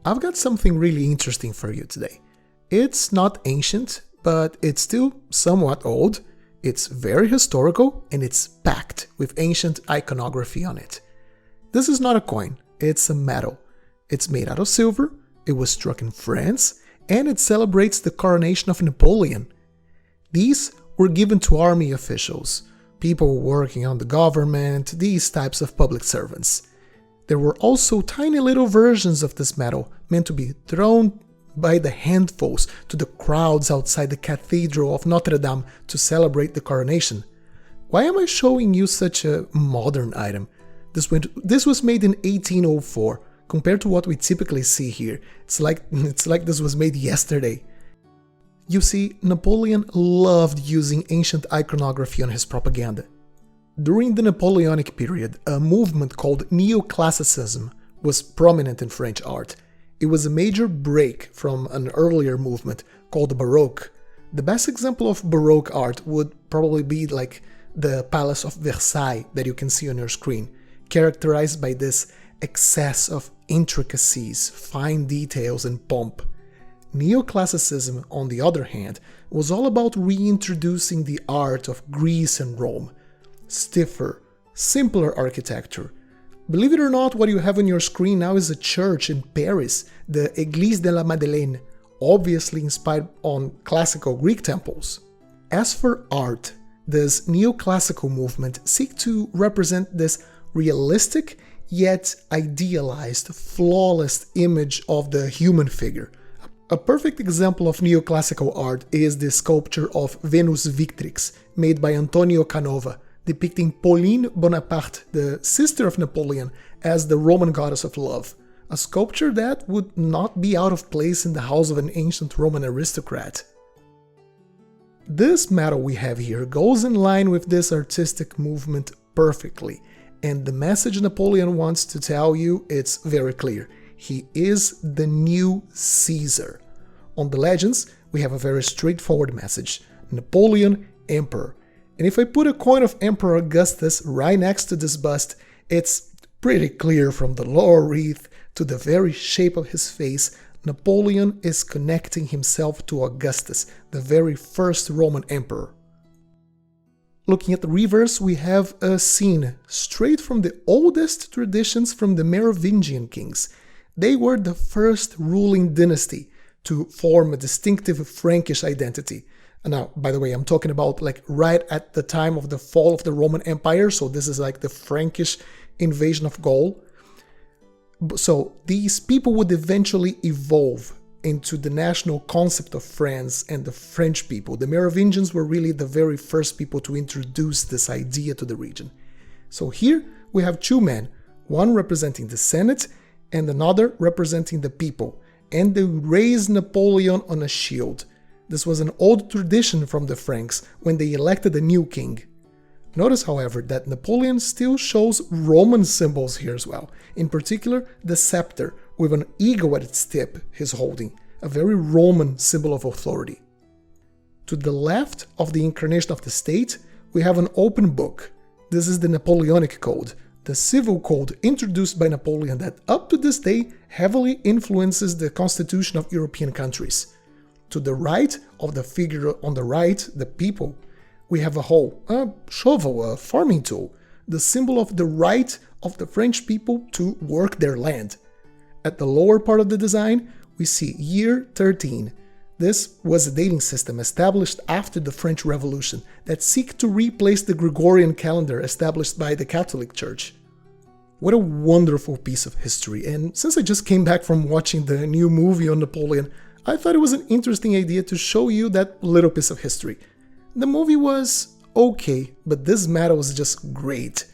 I've got something really interesting for you today. It's not ancient, but it's still somewhat old, it's very historical, and it's packed with ancient iconography on it. This is not a coin, it's a medal. It's made out of silver, it was struck in France, and it celebrates the coronation of Napoleon. These were given to army officials, people working on the government, these types of public servants. There were also tiny little versions of this medal meant to be thrown by the handfuls to the crowds outside the Cathedral of Notre Dame to celebrate the coronation. Why am I showing you such a modern item? This was made in 1804, compared to what we typically see here. It's like this was made yesterday. You see, Napoleon loved using ancient iconography on his propaganda. During the Napoleonic period, a movement called Neoclassicism was prominent in French art. It was a major break from an earlier movement called Baroque. The best example of Baroque art would probably be like the Palace of Versailles that you can see on your screen, characterized by this excess of intricacies, fine details, and pomp. Neoclassicism, on the other hand, was all about reintroducing the art of Greece and Rome. Stiffer, simpler architecture. Believe it or not, what you have on your screen now is a church in Paris, the Église de la Madeleine, obviously inspired on classical Greek temples. As for art, this neoclassical movement seeks to represent this realistic yet idealized, flawless image of the human figure. A perfect example of neoclassical art is the sculpture of Venus Victrix, made by Antonio Canova, depicting Pauline Bonaparte, the sister of Napoleon, as the Roman goddess of love, a sculpture that would not be out of place in the house of an ancient Roman aristocrat. This medal we have here goes in line with this artistic movement perfectly, and the message Napoleon wants to tell you, it's very clear. He is the new Caesar. On the legends, we have a very straightforward message: Napoleon, Emperor. And if I put a coin of Emperor Augustus right next to this bust, it's pretty clear from the laurel wreath to the very shape of his face, Napoleon is connecting himself to Augustus, the very first Roman emperor. Looking at the reverse, we have a scene straight from the oldest traditions from the Merovingian kings. They were the first ruling dynasty to form a distinctive Frankish identity. Now, by the way, I'm talking about like right at the time of the fall of the Roman Empire, so this is like the Frankish invasion of Gaul. So these people would eventually evolve into the national concept of France and the French people. The Merovingians were really the very first people to introduce this idea to the region. So here we have two men, one representing the Senate and another representing the people, and they raise Napoleon on a shield. This was an old tradition from the Franks when they elected a new king. Notice, however, that Napoleon still shows Roman symbols here as well, in particular the scepter with an eagle at its tip he's holding, a very Roman symbol of authority. To the left of the incarnation of the state, we have an open book. This is the Napoleonic Code, the civil code introduced by Napoleon that up to this day heavily influences the constitution of European countries. To the right of the figure on the right, the people, we have a hoe, a shovel, a farming tool, the symbol of the right of the French people to work their land. At the lower part of the design, we see year 13. This was a dating system established after the French Revolution that seek to replace the Gregorian calendar established by the Catholic Church. What a wonderful piece of history, and since I just came back from watching the new movie on Napoleon, I thought it was an interesting idea to show you that little piece of history. The movie was okay, but this medal was just great.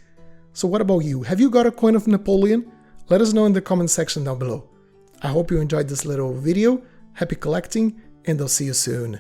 So what about you? Have you got a coin of Napoleon? Let us know in the comment section down below. I hope you enjoyed this little video, happy collecting, and I'll see you soon.